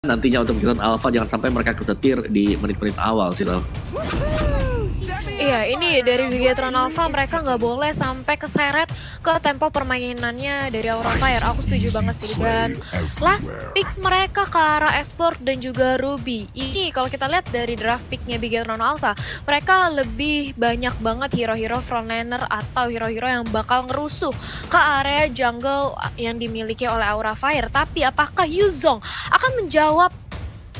nantinya untuk Bigetron Alpha jangan sampai mereka kesetir di menit-menit awal sih loh. Iya, ini dari Bigetron Alpha mereka nggak boleh sampai keseret ke tempo permainannya dari Aura Fire. Aku setuju banget sih. Dan last pick mereka ke arah Export dan juga Ruby. Ini kalau kita lihat dari draft picknya Bigetron Alpha, mereka lebih banyak banget hero-hero frontliner atau hero-hero yang bakal ngerusuh ke area jungle yang dimiliki oleh Aura Fire. Tapi apakah Yuzong akan menjawab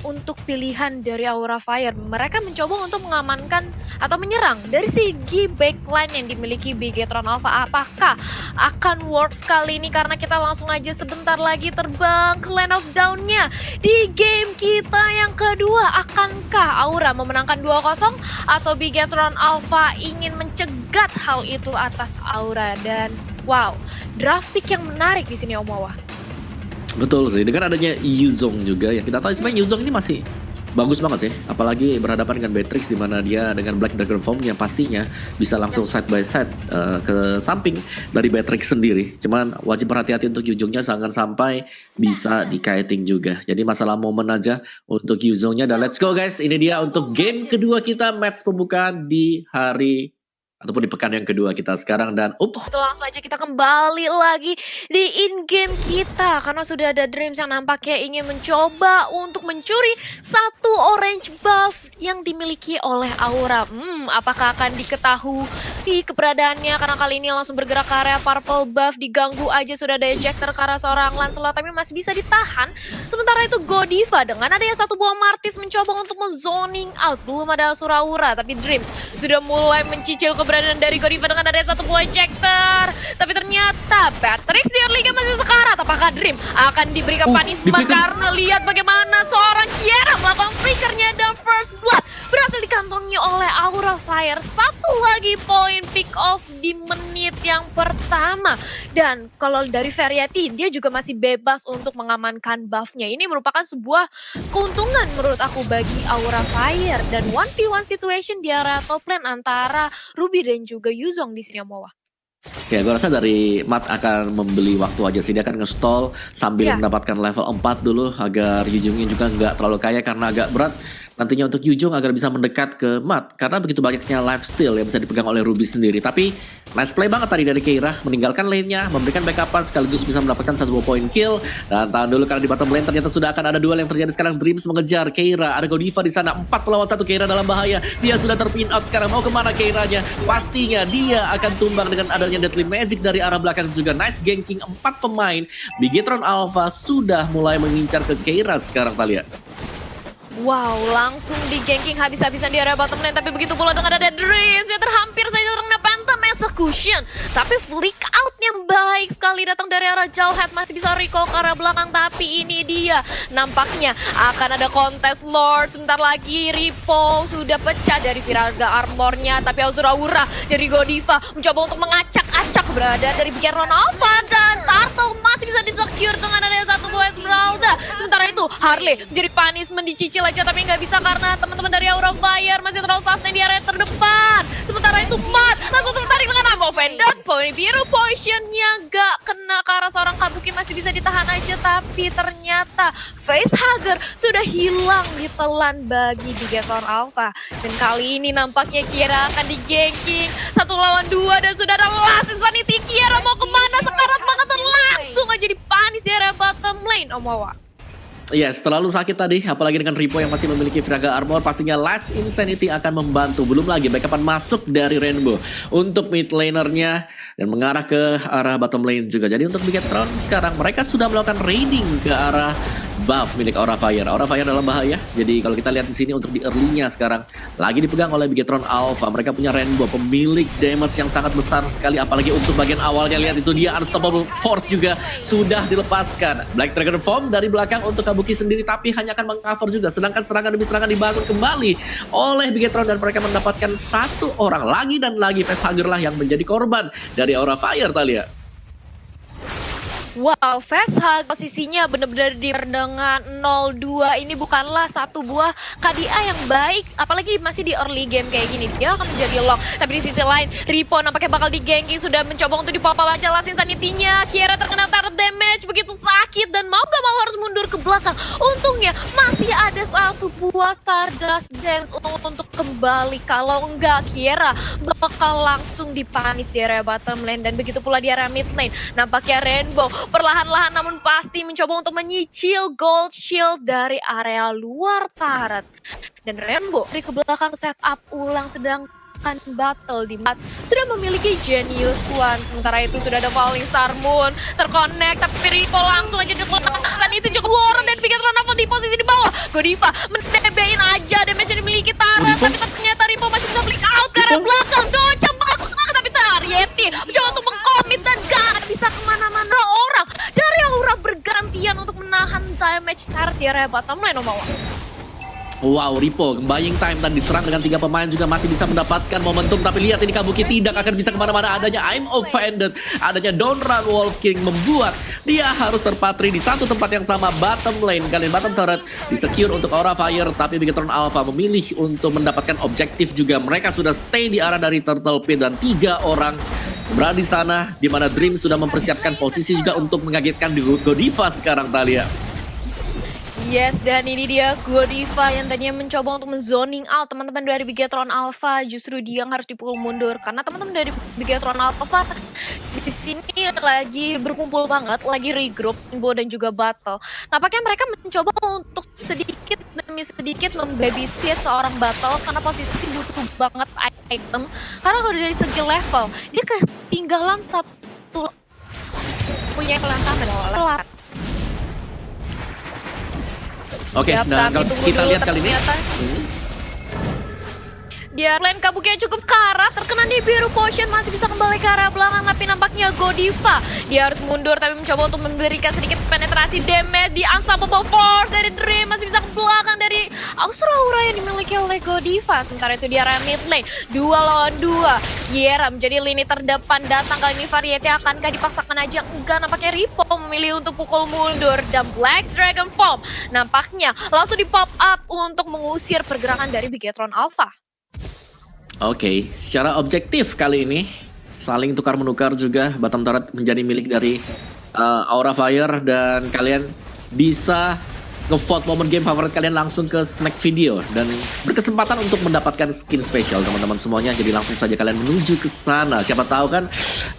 untuk pilihan dari Aura Fire? Mereka mencoba untuk mengamankan atau menyerang dari segi backline yang dimiliki Bigetron Alpha. Apakah akan works kali ini? Karena kita langsung aja sebentar lagi terbang ke Land of Dawn-nya di game kita yang kedua. Akankah Aura memenangkan 2-0 atau Bigetron Alpha ingin mencegat hal itu atas Aura? Dan wow, draft pick yang menarik di sini Om Wawa. Betul sih, dengan adanya Yuzong juga ya kita tahu sebenarnya Yuzong ini masih bagus banget sih, apalagi berhadapan dengan Beatrix di mana dia dengan Black Dragon Form-nya pastinya bisa langsung side by side ke samping dari Beatrix sendiri. Cuman wajib berhati-hati untuk Yuzongnya jangan sampai bisa di-kiting juga. Jadi masalah momen aja untuk Yuzongnya. Dan let's go guys, ini dia untuk game kedua kita, match pembukaan di hari ataupun di pekan yang kedua kita sekarang. Dan langsung aja kita kembali lagi di in-game kita karena sudah ada Dreams yang nampaknya ingin mencoba untuk mencuri satu orange buff yang dimiliki oleh Aura. Apakah akan diketahui keberadaannya karena kali ini langsung bergerak ke area purple buff, diganggu aja sudah ada ejector ke arah seorang Lancelot tapi masih bisa ditahan. Sementara itu Godiva dengan adanya satu buah Martis mencoba untuk men-zoning out. Belum ada Asura Aura tapi Dreams sudah mulai mencicil keberadaan dari Godiva dengan adanya satu buah ejector. Tapi ternyata Beatrix di early game masih sekarat. Apakah Dream akan diberikan punishment karena lihat bagaimana seorang Kiera melakukan flickernya dan first blood berhasil dikantongi oleh Aura Fire. Satu lagi poin pick off di menit yang pertama. Dan kalau dari Variety dia juga masih bebas untuk mengamankan buffnya. Ini merupakan sebuah keuntungan menurut aku bagi Aura Fire. Dan 1v1 situation di area top lane antara Ruby dan juga Yuzong di sini Mowa. Ya, gue rasa dari Matt akan membeli waktu aja sih. Dia akan nge-stall sambil mendapatkan level 4 dulu agar Yuzongnya juga nggak terlalu kaya karena agak berat nantinya untuk Yuzong agar bisa mendekat ke Matt. Karena begitu banyaknya lifesteal yang bisa dipegang oleh Ruby sendiri. Tapi nice play banget tadi dari Keira, meninggalkan lane-nya, memberikan backupan sekaligus bisa mendapatkan satu poin kill. Dan tahan dulu karena di bottom lane ternyata sudah akan ada duel yang terjadi sekarang. Dreams mengejar Keira, ada Godiva di sana 4 melawan 1. Keira dalam bahaya, dia sudah terpin out sekarang. Mau kemana Keiranya? Pastinya dia akan tumbang dengan adanya Deadly Magic dari arah belakang juga. Nice ganking 4 pemain. Bigetron Alpha sudah mulai mengincar ke Keira sekarang Talia. Wow, langsung di ganking habis-habisan di area bottom lane. Tapi begitu pula dengan ada Dreams yang terhampir saja terkena Phantom Execution. Tapi flick out yang baik sekali datang dari arah Jawhead. Masih bisa recall ke arah belakang. Tapi ini dia nampaknya akan ada kontes Lord. Sebentar lagi Ripo sudah pecah dari Viraga armornya. Tapi Azura Aura dari Godiva mencoba untuk mengacak-acak keberadaan dari Bigetron Alpha. Dan Turtle masih bisa disecure dengan adanya satu buah Esmeralda. Sementara itu Harley menjadi punishment dicicil aja tapi nggak bisa karena teman-teman dari Aura Fire masih terlalu sustain di area terdepan. Sementara itu Matt langsung tertarik dengan ammo dan poin biru potionnya nggak kena ke arah seorang Kabuki, masih bisa ditahan aja tapi ternyata facehugger sudah hilang ditelan bagi Bigetron Alpha. Dan kali ini nampaknya Kiera akan di-ganking 1 lawan 2 dan sudah ada last insanity. Kiera mau kemana? Sekarat banget dan langsung aja dipanis di area bottom lane Om Wawa. Yes, terlalu sakit tadi, apalagi dengan Ripo yang masih memiliki Viraga Armor, pastinya Last Insanity akan membantu. Belum lagi backupan masuk dari Rainbow untuk mid lanernya dan mengarah ke arah bottom lane juga. Jadi untuk Bigetron sekarang mereka sudah melakukan raiding ke arah buff milik Aura Fire. Aura Fire dalam bahaya. Jadi kalau kita lihat di sini untuk di early-nya sekarang lagi dipegang oleh Bigetron Alpha. Mereka punya Rainbow, pemilik damage yang sangat besar sekali, apalagi untuk bagian awalnya. Lihat itu dia Unstoppable Force juga sudah dilepaskan. Black Dragon Form dari belakang untuk Kabuki sendiri tapi hanya akan meng-cover juga. Sedangkan serangan demi serangan dibangun kembali oleh Bigetron dan mereka mendapatkan satu orang lagi dan lagi. Facehugger lah yang menjadi korban dari Aura Fire Talia. Wow, Feshag posisinya benar-benar di dengan 0-2 ini bukanlah satu buah KDA yang baik, apalagi masih di early game kayak gini. Dia akan menjadi long. Tapi di sisi lain, Ripo nampaknya bakal di-ganking, sudah mencoba untuk dipop-up aja Last Insanity-nya. Kiera terkena turret damage, begitu sakit dan mau gak mau harus mundur ke belakang. Untungnya masih ada satu buah Stardust Dance untuk kembali. Kalau enggak, Kiera bakal langsung dipanis di area bottom lane dan begitu pula di area mid lane. Nampaknya Rainbow perlahan-lahan namun pasti mencoba untuk menyicil gold shield dari area luar turret. Dan Rainbow dari ke belakang setup ulang sedangkan battle di mat sudah memiliki Genius One. Sementara itu sudah ada Falling Star Moon terconnect tapi Ripo langsung aja dan itu cukup warren dan pikir Ronaldo di posisi di bawah. Godiva mendebein aja damage yang dimiliki turret tapi ternyata Ripo masih bisa flick out ke arah belakang. Cocok bagus banget tapi Yeti mencoba untuk mengkomit dan gak bisa kemana-mana orang dari aura bergantian untuk menahan damage turret di area bottom lane Omawa. Wow, Ripo buying time dan diserang dengan 3 pemain juga masih bisa mendapatkan momentum. Tapi lihat ini Kabuki tidak akan bisa kemana-mana. Adanya I'm offended, adanya Don't Run Wolf King membuat dia harus terpatri di satu tempat yang sama bottom lane. Kalian bottom turret disecure untuk Aura Fire, tapi Bigetron Alpha memilih untuk mendapatkan objektif juga. Mereka sudah stay di arah dari Turtle Pit dan 3 orang berada di sana, di mana Dream sudah mempersiapkan posisi juga untuk mengagetkan di Godiva sekarang, Talia. Yes, dan ini dia Godiva yang tadinya mencoba untuk menzoning out teman-teman dari Bigetron Alpha. Justru dia yang harus dipukul mundur karena teman-teman dari Bigetron Alpha di sini lagi berkumpul banget, lagi regroup, Rainbow dan juga battle. Nampaknya mereka mencoba untuk sedikit demi sedikit membabysit seorang battle karena posisi butuh banget item. Karena kalau dari segi level, dia ketinggalan satu punya kelangkaan adalah Oke, dan kalau kita lihat kali ini dia lane Kabuki yang cukup sekarat, terkena nih biru potion, masih bisa kembali ke arah belakang, tapi nampaknya Godiva dia harus mundur tapi mencoba untuk memberikan sedikit penetrasi damage di unstoppable force dari Dream, masih bisa ke belakang dari aura yang dimiliki oleh Godiva. Sementara itu di area mid lane 2 lawan 2, Kiera menjadi lini terdepan datang. Kali ini Variety akankah dipaksakan aja? Enggak, nampaknya Ripo memilih untuk pukul mundur dan Black Dragon Form nampaknya langsung di pop up untuk mengusir pergerakan dari Bigetron Alpha. Oke, secara objektif kali ini saling tukar-menukar juga. Bottom turret menjadi milik dari Aura Fire dan kalian bisa nge-vote momen game favorit kalian langsung ke snack video dan berkesempatan untuk mendapatkan skin spesial teman-teman semuanya. Jadi langsung saja kalian menuju ke sana. Siapa tahu kan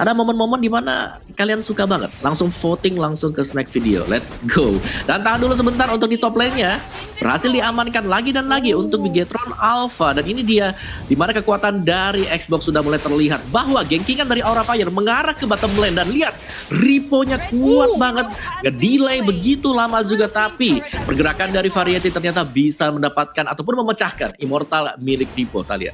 ada momen-momen di mana kalian suka banget. Langsung voting langsung ke snack video. Let's go. Dan tahan dulu sebentar untuk di top lane-nya. Berhasil diamankan lagi dan lagi untuk Bigetron Alpha. Dan ini dia dimana kekuatan dari Xbox sudah mulai terlihat bahwa gengkingan dari Aura Fire mengarah ke bottom lane. Dan lihat Ripo-nya kuat banget, gak delay begitu lama juga, tapi pergerakan dari Variety ternyata bisa mendapatkan ataupun memecahkan Immortal milik Ripo, Talia.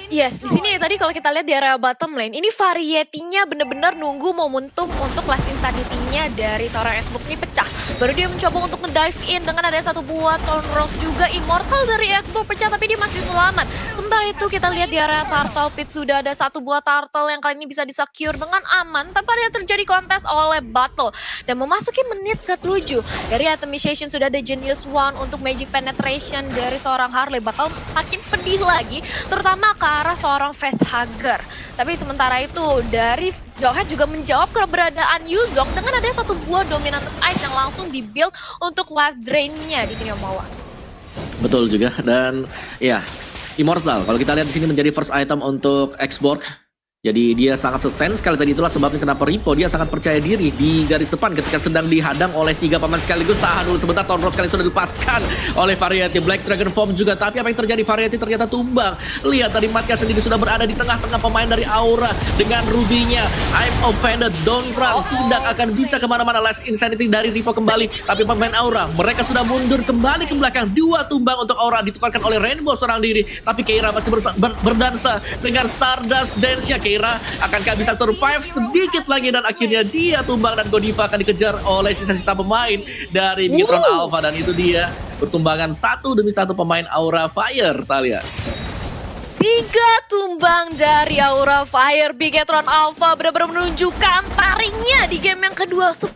Yes, di sini tadi kalau kita lihat di area bottom lane, ini Variety-nya bener-bener nunggu momentum untuk Last Insanity-nya dari seorang Xbox ini pecah. Baru dia mencoba untuk nge-dive in dengan ada satu buah Thorn Rose juga. Immortal dari Xbox pecah tapi dia masih selamat. Sementara itu kita lihat di area Turtle Pit sudah ada satu buah Turtle yang kali ini bisa disecure dengan aman tanpa ada terjadi kontes oleh battle. Dan memasuki menit ke-7 dari Atomization sudah ada Genius One untuk Magic Penetration dari seorang Harley. Bakal makin pedih lagi terutama ke arah seorang Facehugger. Tapi sementara itu dari Jawhead juga menjawab keberadaan Yuzong dengan ada satu buah Dominantous Ice yang langsung di-build untuk life drain-nya di sini Omawa. Betul juga, dan ya Immortal kalau kita lihat di sini menjadi first item untuk Xborg. Jadi dia sangat sustain sekali tadi, itulah sebabnya kenapa Ripo dia sangat percaya diri di garis depan ketika sedang dihadang oleh 3 pemain sekaligus. Tahan dulu sebentar, Thorn Rose kali sudah dilepaskan oleh Variety. Black Dragon Form juga, tapi apa yang terjadi? Variety ternyata tumbang. Lihat tadi Matka sendiri sudah berada di tengah-tengah pemain dari Aura dengan Ruby-nya. I'm offended, don't run, tidak akan bisa kemana-mana. Last Insanity dari Ripo kembali, tapi pemain Aura mereka sudah mundur kembali ke belakang. 2 tumbang untuk Aura ditukarkan oleh Rainbow seorang diri, tapi Keira masih berdansa dengan Stardust Dance-nya. Keira akankah bisa survive sedikit lagi dan akhirnya dia tumbang dan Godiva akan dikejar oleh sisa-sisa pemain dari Bigetron Alpha dan itu dia pertumbangan 1 demi 1 pemain Aura Fire, Talia. tumbang dari Aura Fire. Bigetron Alpha benar-benar menunjukkan taringnya di game yang kedua. 10-5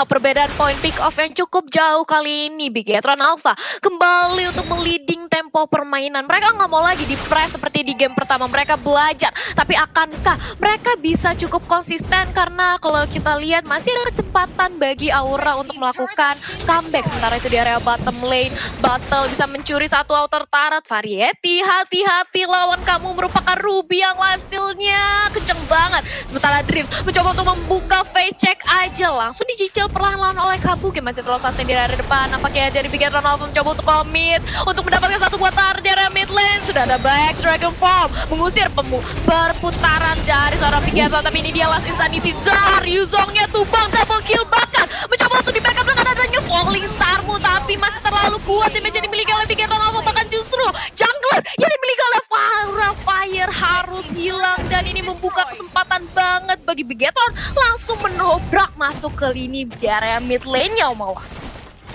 perbedaan poin pick off yang cukup jauh kali ini. Bigetron Alpha kembali untuk meliding tempo permainan. Mereka nggak mau lagi di press seperti di game pertama. Mereka belajar, tapi akankah mereka bisa cukup konsisten? Karena kalau kita lihat masih ada kesempatan bagi Aura untuk melakukan comeback. Sementara itu di area bottom lane, Battle bisa mencuri satu outer turret. Variety, hati-hati lawan kamu merupakan Ruby yang lifesteal-nya kenceng banget. Sementara Dream mencoba untuk membuka face check aja, langsung dicicil perlahan-lahan oleh Kabuki. Masih terus sustain di area depan. Nampaknya dari Bigetron Alpha mencoba untuk commit untuk mendapatkan satu buah turret di area mid lane. Sudah ada Black Dragon Form mengusir perputaran dari seorang Bigetron, tapi ini dia last insanity jar. Yuzongnya tumbang, double kill, bahkan mencoba untuk di backup dengan adanya falling starmu, tapi masih terlalu kuat damage yang dimiliki oleh Bigetron Alpha. Bahkan justru jungler yang dimiliki oleh Aura Fire harus hilang, dan ini membuka kesempatan banget bagi Bigetron langsung menobrak masuk ke lini di area mid lane-nya, Omawa.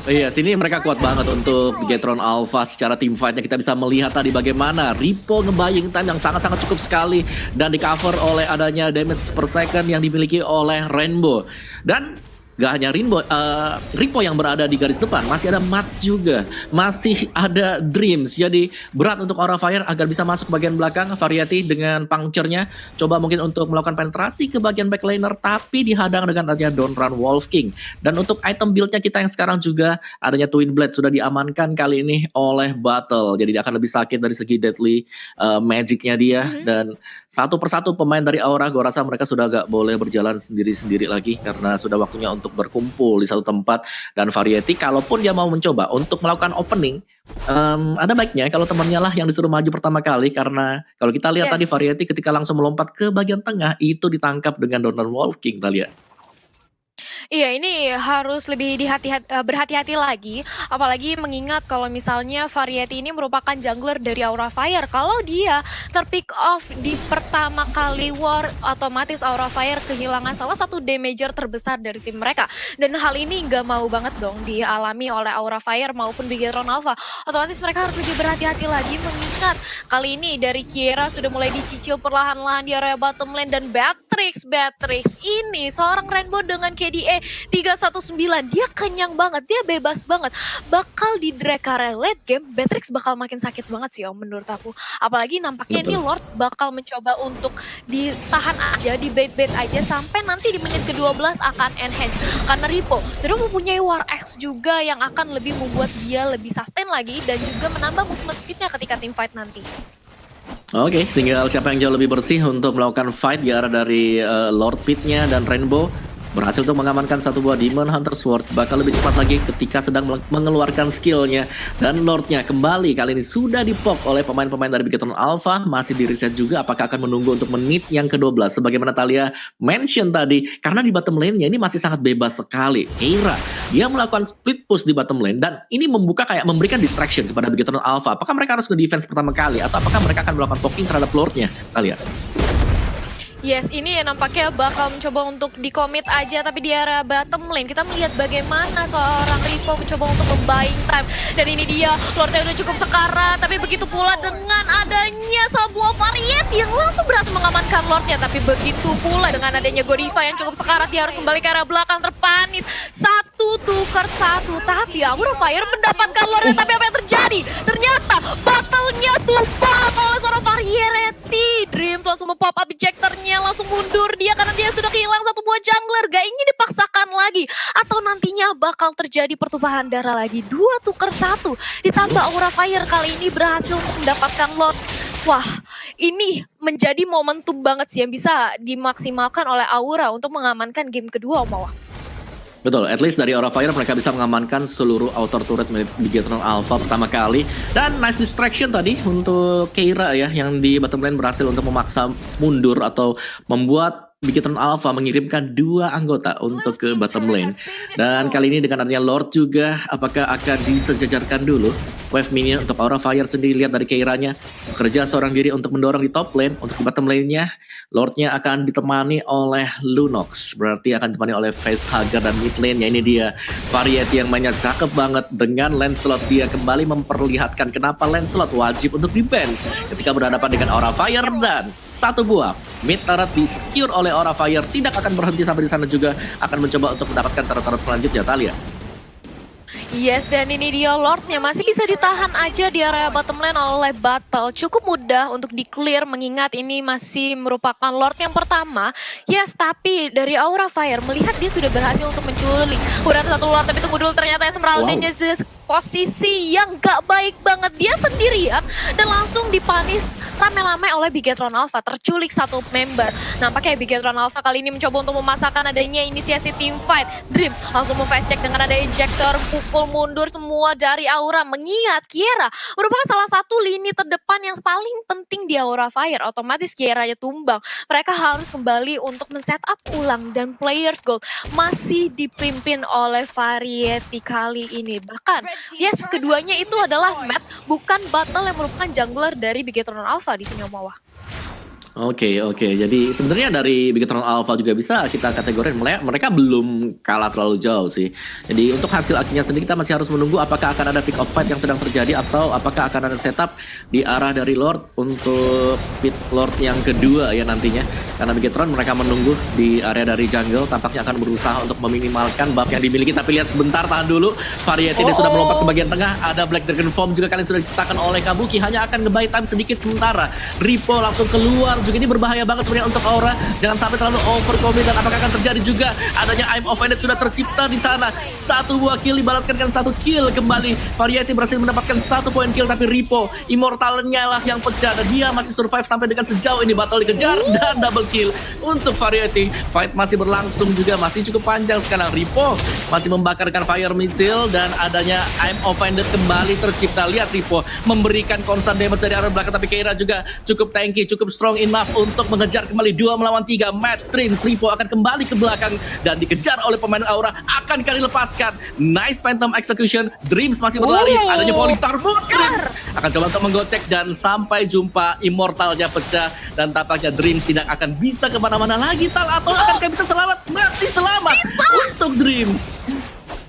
Iya, sini mereka kuat banget untuk Bigetron Alpha. Secara team fight-nya kita bisa melihat tadi bagaimana Ripo nge-buying time yang sangat-sangat cukup sekali, dan di cover oleh adanya damage per second yang dimiliki oleh Rainbow. Dan gak hanya Ripo yang berada di garis depan, masih ada Mat juga, masih ada Dreams. Jadi berat untuk Aura Fire agar bisa masuk bagian belakang. Variety dengan puncture-nya coba mungkin untuk melakukan penetrasi ke bagian backliner, tapi dihadang dengan adanya Don't Run Wolf King. Dan untuk item build-nya kita yang sekarang juga adanya Twin Blade sudah diamankan kali ini oleh Battle. Jadi dia akan lebih sakit dari segi deadly magic-nya dia. Dan satu persatu pemain dari Aura, gue rasa mereka sudah gak boleh berjalan sendiri-sendiri lagi, karena sudah waktunya untuk berkumpul di satu tempat. Dan Variety kalaupun dia mau mencoba untuk melakukan opening, ada baiknya kalau temannya lah yang disuruh maju pertama kali, karena kalau kita lihat tadi Variety ketika langsung melompat ke bagian tengah itu ditangkap dengan Donald Wolf King tadi ya. Iya, ini harus lebih berhati-hati lagi, apalagi mengingat kalau misalnya Variety ini merupakan jungler dari Aura Fire. Kalau dia terpick off di pertama kali war, otomatis Aura Fire kehilangan salah satu damager terbesar dari tim mereka. Dan hal ini nggak mau banget dong dialami oleh Aura Fire maupun Bigetron Alpha. Otomatis mereka harus lebih berhati-hati lagi, mengingat kali ini dari Kiera sudah mulai dicicil perlahan-lahan di area bottom lane. Dan Beatrix ini seorang Rainbow dengan KDA 319, dia kenyang banget, dia bebas banget. Bakal di drag area late game, Beatrix bakal makin sakit banget sih Om menurut aku. Apalagi nampaknya ini Lord bakal mencoba untuk ditahan aja, di bait-bait aja sampai nanti di menit ke-12 akan enhance. Karena Ripo sudah mempunyai War X juga yang akan lebih membuat dia lebih sustain lagi dan juga menambah movement speednya ketika team fight nanti. Oke, tinggal siapa yang jauh lebih bersih untuk melakukan fight di arah dari Lord Pit-nya. Dan Rainbow berhasil untuk mengamankan satu buah Demon Hunter Sword. Bakal lebih cepat lagi ketika sedang mengeluarkan skillnya. Dan Lordnya kembali kali ini sudah dipok oleh pemain-pemain dari Bigetron Alpha. Masih di reset juga, apakah akan menunggu untuk menit yang ke-12 sebagaimana Talia mention tadi. Karena di bottom lane-nya ini masih sangat bebas sekali. Keira, dia melakukan split push di bottom lane, dan ini memberikan distraction kepada Bigetron Alpha. Apakah mereka harus nge-defense pertama kali, atau apakah mereka akan melakukan poking terhadap Lordnya? Talia. Yes, ini nampaknya bakal mencoba untuk di-commit aja, tapi di area bottom lane kita melihat bagaimana seorang Ripo mencoba untuk nge-buying time. Dan ini dia, Lordnya udah cukup sekarat, tapi begitu pula dengan adanya sebuah Variety yang langsung berhasil mengamankan Lordnya. Tapi begitu pula dengan adanya Godiva yang cukup sekarat, dia harus kembali ke area belakang terpanis. 1-1, tapi Aura Fire mendapatkan Lordnya. Tapi apa yang terjadi? Ternyata battle-nya tumpah oleh seorang Variety. Dreams langsung mempop up ejector-nya, langsung mundur dia karena dia sudah kehilangan satu buah jungler. Gak ingin dipaksakan lagi, atau nantinya bakal terjadi pertumpahan darah lagi. 2-1 ditambah Aura Fire kali ini berhasil untuk mendapatkan Lord. Wah, ini menjadi momentum banget sih yang bisa dimaksimalkan oleh Aura untuk mengamankan game kedua, Omawa. Betul, at least dari Aura Fire mereka bisa mengamankan seluruh outer turret milik Bigetron Alpha pertama kali. Dan nice distraction tadi untuk Keira ya, yang di bottom lane berhasil untuk memaksa mundur atau membuat Bigetron Alpha mengirimkan 2 anggota untuk ke bottom lane. Dan kali ini dengan adanya Lord juga, apakah akan disejajarkan dulu wave minion untuk Aura Fire sendiri. Lihat dari Keiranya, kerja seorang diri untuk mendorong di top lane. Untuk di bottom lane-nya, Lordnya akan ditemani oleh Lunox, berarti akan ditemani oleh Facehugger. Dan mid lane-nya ini dia Variety yang mainnya cakep banget dengan Lancelot. Dia kembali memperlihatkan kenapa Lancelot wajib untuk di-ban ketika berhadapan dengan Aura Fire. Dan satu buah mid turret di-secure oleh Aura Fire, tidak akan berhenti sampai di sana juga, akan mencoba untuk mendapatkan turret-turret selanjutnya, Talia. Yes, dan ini dia Lordnya masih bisa ditahan aja di area bottom lane oleh Battle. Cukup mudah untuk di-clear mengingat ini masih merupakan Lord yang pertama. Yes, tapi dari Aura Fire melihat dia sudah berhasil untuk menculik. Udah ada satu Lord, tapi tunggu dulu, ternyata Esmeralda-nya posisi yang gak baik banget. Dia sendirian dan langsung dipanis rame-rame oleh Bigetron Alpha. Terculik satu member. Nampaknya Bigetron Alpha kali ini mencoba untuk memasakkan adanya inisiasi team fight. Dreams langsung fast check dengan ada ejector, pukul mundur semua dari Aura. Mengingat Kiera merupakan salah satu lini terdepan yang paling penting di Aura Fire. Otomatis Kieranya tumbang. Mereka harus kembali untuk men-setup ulang. Dan Players Gold masih dipimpin oleh Variety kali ini. Bahkan yes, keduanya itu adalah Matt, bukan Battle yang merupakan jungler dari Bigetron Alpha di sini, Om Mawah. Oke. Jadi sebenarnya dari Bigetron Alpha juga bisa kita kategorikan mereka belum kalah terlalu jauh sih. Jadi untuk hasil aksinya sendiri kita masih harus menunggu apakah akan ada pick up fight yang sedang terjadi atau apakah akan ada setup di arah dari Lord untuk pit Lord yang kedua ya nantinya. Karena Bigetron mereka menunggu di area dari jungle, tampaknya akan berusaha untuk meminimalkan buff yang dimiliki. Tapi lihat sebentar, tahan dulu. Variety dia sudah melompat ke bagian tengah. Ada Black Dragon Form juga kalian sudah diciptakan oleh Kabuki. Hanya akan nge-buy time sedikit sementara. Ripo langsung keluar. Juga ini berbahaya banget sebenarnya untuk Aura. Jangan sampai terlalu overcommit. Dan apakah akan terjadi juga adanya I'm Offended sudah tercipta di sana. Satu buah kill dibalaskan dengan satu kill kembali. Variety berhasil mendapatkan satu poin kill, tapi Ripo Immortalnya lah yang pecah dan dia masih survive sampai dengan sejauh ini. Battle dikejar dan double kill untuk Variety. Fight masih berlangsung juga, masih cukup panjang sekarang. Ripo masih membakarkan fire missile dan adanya I'm Offended kembali tercipta. Lihat Ripo memberikan constant damage dari arah belakang, tapi Keira juga cukup tanky, cukup strong enough untuk mengejar kembali 2 melawan 3 match. Dreams Ripo akan kembali ke belakang dan dikejar oleh pemain Aura. Akan kali lepaskan. Nice Phantom Execution. Dreams masih berlari. Adanya Falling Star Foot. Dreams akan coba untuk menggocek dan sampai jumpa Immortalnya pecah. Dan tampaknya Dreams tidak akan bisa kemana-mana lagi, Tal, atau akankah bisa selamat? Mati selamat untuk Dreams.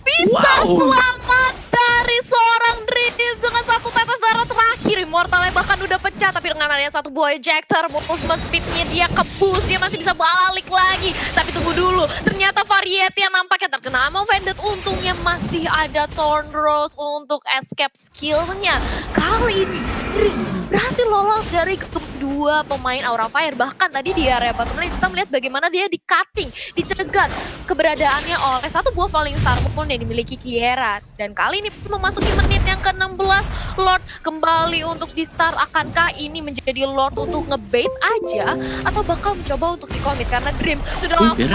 Bisa selamat dari seorang Dreams dengan satu tetes darah terakhir. Immortalnya bahkan udah pecah, tapi dengan adanya satu buah ejector, movement speednya dia kebus, dia masih bisa balik lagi. Tapi tunggu dulu, ternyata Variety yang nampaknya terkena Offended. Untungnya masih ada Thorn Rose untuk escape skillnya. Kali ini Dreams berhasil lolos dari kedua pemain Aura Fire. Bahkan tadi di area bottom lane kita melihat bagaimana dia di-cutting, dicegat keberadaannya oleh satu buah Falling Star Moon yang dimiliki Kiera. Dan kali ini memasuki menit yang ke-16, Lord kembali untuk di-start. Akankah ini menjadi Lord untuk ngebait aja atau bakal mencoba untuk di-commit? Karena Dream sudah langsung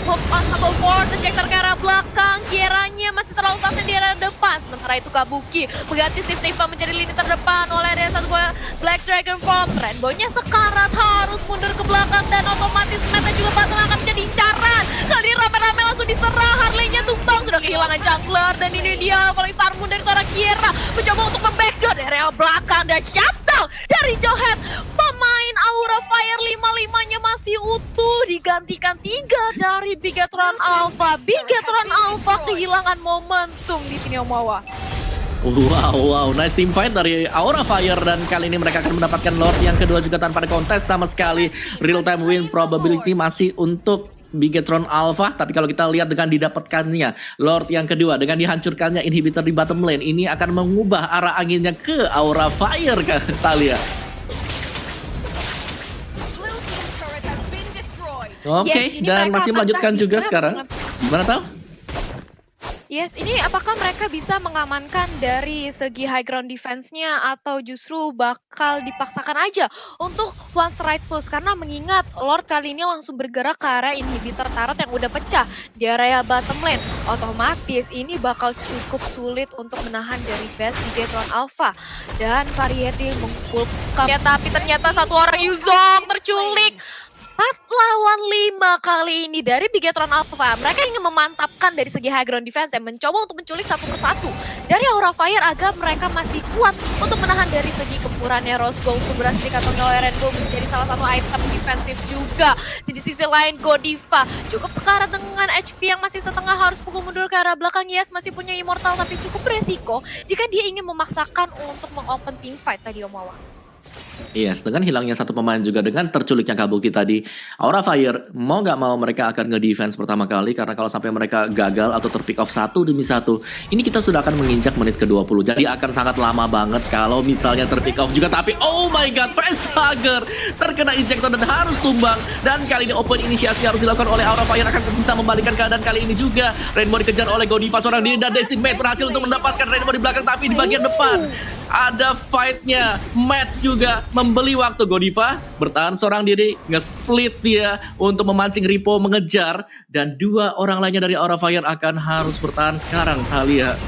meng-up forward, ejector ke arah belakang. Kieranya masih terlalu tasnya di area depan. Sementara itu Kabuki mengganti Steve menjadi lini terdepan oleh ada satu buah Black Dragon Form. Rainbow-nya sekarat, harus mundur ke belakang dan otomatis Meta juga pasang akan menjadi incaran. Kali ini rame-rame langsung diserang, Harley-nya tumbang, sudah kehilangan jungler. Dan ini dia paling Starmoon dari seorang Kiera mencoba untuk membackdoor dari area belakang dan shutdown dari Johet. Pemain Aura Fire 5-5-nya masih utuh, digantikan 3 dari Bigetron Alpha. Bigetron Alpha kehilangan momentum di sini, Om Wawa. Wow, nice team fight dari Aura Fire dan kali ini mereka akan mendapatkan Lord yang kedua juga tanpa ada kontes sama sekali. Real time win probability masih untuk Bigetron Alpha, tapi kalau kita lihat dengan didapatkannya Lord yang kedua, dengan dihancurkannya inhibitor di bottom lane, ini akan mengubah arah anginnya ke Aura Fire, Kak Talia. Oke, dan masih melanjutkan juga sekarang. Gimana tau? Yes, ini apakah mereka bisa mengamankan dari segi high ground defense-nya atau justru bakal dipaksakan aja untuk one strike push? Karena mengingat Lord kali ini langsung bergerak ke area inhibitor turret yang udah pecah di area bottom lane. Otomatis ini bakal cukup sulit untuk menahan dari base Bigetron Alpha. Dan Variety mengpulkan. Ya, tapi ternyata satu orang Yuzong terculik. lawan 5 kali ini dari Bigetron Alpha. Mereka ingin memantapkan dari segi high ground defense dan mencoba untuk menculik satu persatu dari Aura Fire agar mereka masih kuat untuk menahan dari segi gempurannya Rose Gold berhasil dikantongin oleh Rainbow menjadi salah satu item defensif juga. Di sisi lain Godiva cukup sekarat dengan HP yang masih setengah, harus pukul mundur ke arah belakang. Yes, masih punya immortal tapi cukup beresiko jika dia ingin memaksakan untuk mengopen team fight tadi Omawa. Yes, dengan hilangnya satu pemain juga dengan terculiknya Kabuki tadi, Aura Fire mau nggak mau mereka akan nge-defense pertama kali, karena kalau sampai mereka gagal atau terpick off 1-1, ini kita sudah akan menginjak menit ke-20. Jadi akan sangat lama banget kalau misalnya terpick off juga, tapi oh my god, Facehugger terkena injektor dan harus tumbang. Dan kali ini open inisiasi harus dilakukan oleh Aura Fire, akan bisa membalikan keadaan kali ini juga. Rainbow dikejar oleh Godiva seorang diri dan Decimate berhasil untuk mendapatkan Rainbow di belakang, tapi di bagian depan ada fight-nya. Matt juga membeli waktu. Godiva bertahan seorang diri, nge-split dia untuk memancing Ripo mengejar, dan dua orang lainnya dari Aura Fire akan harus bertahan sekarang, Thalia.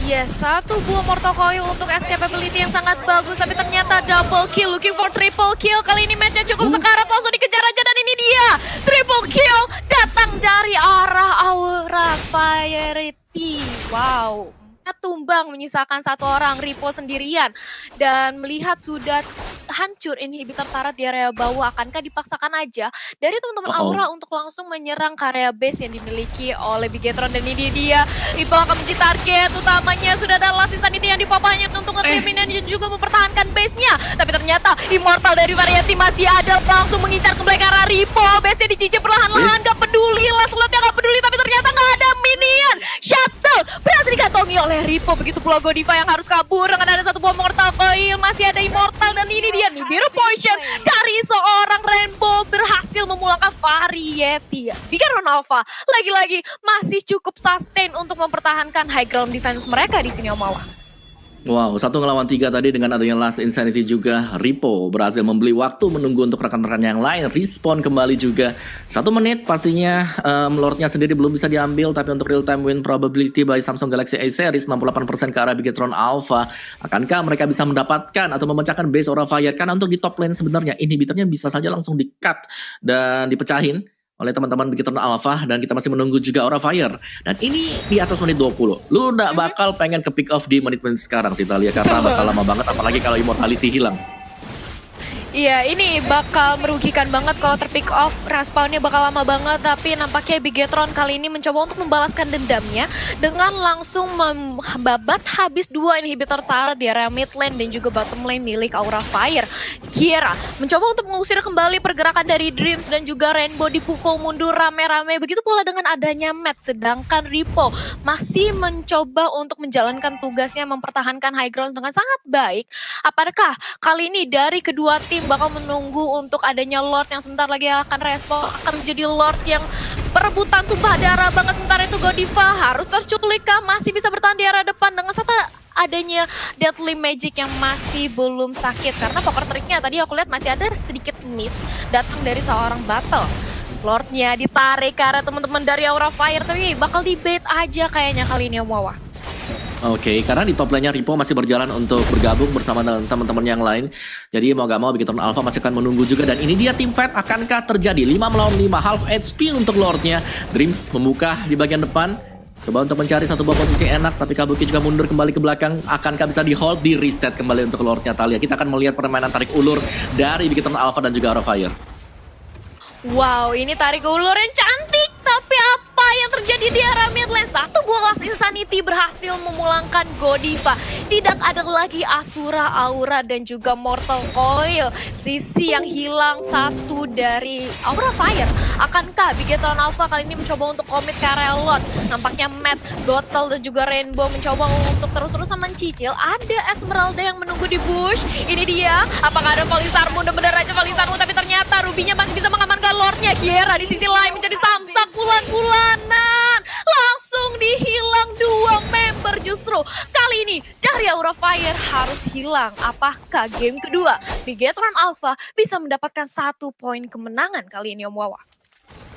Yes, satu buah Mortal Coil untuk escapability yang sangat bagus, tapi ternyata double kill, looking for triple kill. Kali ini match-nya cukup sekarat, langsung dikejar aja, dan ini dia triple kill datang dari arah Aura Fire. Wow, tumbang menyisakan satu orang, Ripo sendirian, dan melihat sudah hancur inhibitor turret di area bawah. Akankah dipaksakan aja dari teman-teman Aura untuk langsung menyerang ke area base yang dimiliki oleh Bigetron, dan ini dia Ripo akan menjadi target utamanya. Sudah ada last insanity yang dipapanya untuk nge-trimin dan juga mempertahankan base-nya, tapi ternyata immortal dari Variety masih ada, langsung mengincar ke belakang arah Ripo. Base-nya dicicip perlahan-lahan, gak peduli, last slot-nya gak peduli, tapi ternyata gak ada minion. Shuttle berhasil dikantongi oleh Ripo, begitu pula Godiva yang harus kabur dengan ada satu buah Mortal Coil, masih ada immortal, dan ini dia nih Biru Potion dari seorang Rainbow berhasil memulangkan Variety. Bigetron Alpha lagi-lagi masih cukup sustain untuk mempertahankan high ground defense mereka di sini Omawa. Wow, 1-3 tadi dengan adanya Last Insanity juga. Ripo berhasil membeli waktu menunggu untuk rekan-rekan yang lain respawn kembali juga. 1 menit pastinya Lordnya sendiri belum bisa diambil, tapi untuk real time win probability by Samsung Galaxy A series 68% ke arah Bigetron Alpha. Akankah mereka bisa mendapatkan atau memecahkan base Aura Fire? Karena untuk di top lane sebenarnya inhibitornya bisa saja langsung di-cut dan dipecahin oleh teman-teman Bigetron Alpha, dan kita masih menunggu juga Aura Fire. Dan ini di atas menit 20. Lu udah bakal pengen ke pick off di menit-menit sekarang sih Thalia, karena bakal lama banget, apalagi kalau immortality hilang. Iya, ini bakal merugikan banget kalau terpick off, respawnnya bakal lama banget, tapi nampaknya Bigetron kali ini mencoba untuk membalaskan dendamnya dengan langsung membabat habis 2 inhibitor turret di area mid lane dan juga bottom lane milik Aura Fire. Kiera mencoba untuk mengusir kembali pergerakan dari Dreams dan juga Rainbow dipukul mundur rame-rame, begitu pula dengan adanya Matt, sedangkan Ripo masih mencoba untuk menjalankan tugasnya mempertahankan high ground dengan sangat baik. Apakah kali ini dari kedua tim bakal menunggu untuk adanya Lord yang sebentar lagi akan respon, akan menjadi Lord yang perebutan tumpah darah banget. Sementara itu Godiva harus terculik kah, masih bisa bertahan di area depan dengan serta adanya Deadly Magic yang masih belum sakit, karena poker triknya tadi aku lihat masih ada sedikit miss datang dari seorang battle. Lordnya ditarik ke arah teman-teman dari Aura Fire, tapi bakal di bait aja kayaknya kali ini Omawa. Oke, karena di top lane-nya Ripo masih berjalan untuk bergabung bersama dengan teman-teman yang lain. Jadi mau gak mau Bigetron Alpha masih akan menunggu juga. Dan ini dia team fight, akankah terjadi 5 melawan 5, half HP untuk Lordnya. Dreams membuka di bagian depan, coba untuk mencari satu buah posisi enak, tapi Kabuki juga mundur kembali ke belakang. Akankah bisa di hold, di reset kembali untuk Lordnya Thalia. Kita akan melihat permainan tarik ulur dari Bigetron Alpha dan juga Aura Fire. Wow, ini tarik ulur yang cantik, tapi apa yang terjadi di area mid lane? Satu buah Last Insanity berhasil memulangkan Godiva. Tidak ada lagi Asura, Aura, dan juga Mortal Coil. Sisi yang hilang satu dari Aura Fire. Akankah Bigetron Alpha kali ini mencoba untuk komit ke area Lord? Nampaknya Matt, Bottle, dan juga Rainbow mencoba untuk terus-terusan mencicil. Ada Esmeralda yang menunggu di bush. Ini dia, apakah ada Polisarmu? Bener-bener aja Polisarmu, tapi ternyata Rubinya masih bisa mengamankan Lordnya. Kiera di sisi lain menjadi samsak bulan-bulanan. Langsung dihilang 2 member justru. Kali ini dari Aura Fire harus hilang. Apakah game kedua Bigetron Alpha bisa mendapatkan 1 poin kemenangan kali ini Om Wawa?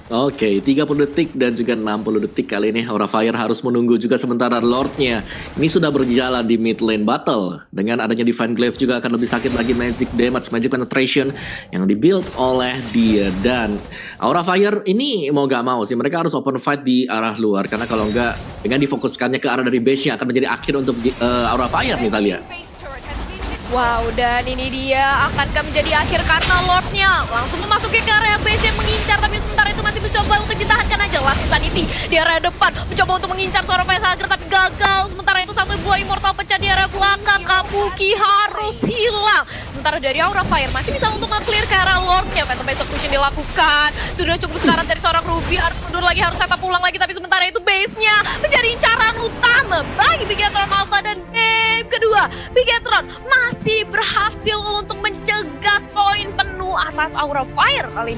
Oke, 30 detik dan juga 60 detik kali ini Aura Fire harus menunggu juga sementara Lordnya ini sudah berjalan di mid lane battle. Dengan adanya Divine Glaive juga akan lebih sakit lagi magic damage, magic penetration yang dibuild oleh dia. Dan Aura Fire ini mau gak mau sih mereka harus open fight di arah luar, karena kalau enggak dengan difokuskannya ke arah dari base-nya akan menjadi akhir untuk Aura Fire nih Talia. Wow, dan ini dia akankah menjadi akhir karena Lordnya langsung memasuki ke area base yang mengincar, tapi sementara itu masih mencoba untuk ditahankan aja. Last Insanity di area depan mencoba untuk mengincar seorang Facehager tapi gagal. Sementara itu satu buah immortal pecah di area belakang, Kabuki harus hilang. Sementara dari Aura Fire masih bisa untuk nge-clear ke arah Lordnya. Phantom Execution dilakukan, sudah cukup sekarat dari seorang Ruby, harus mundur lagi, harus setup pulang lagi, tapi sementara itu base-nya menjadi incaran utama bagi Bigetron Alpha. Dan game kedua Bigetron masih berhasil untuk mencegat poin penuh atas Aura Fire kali ini.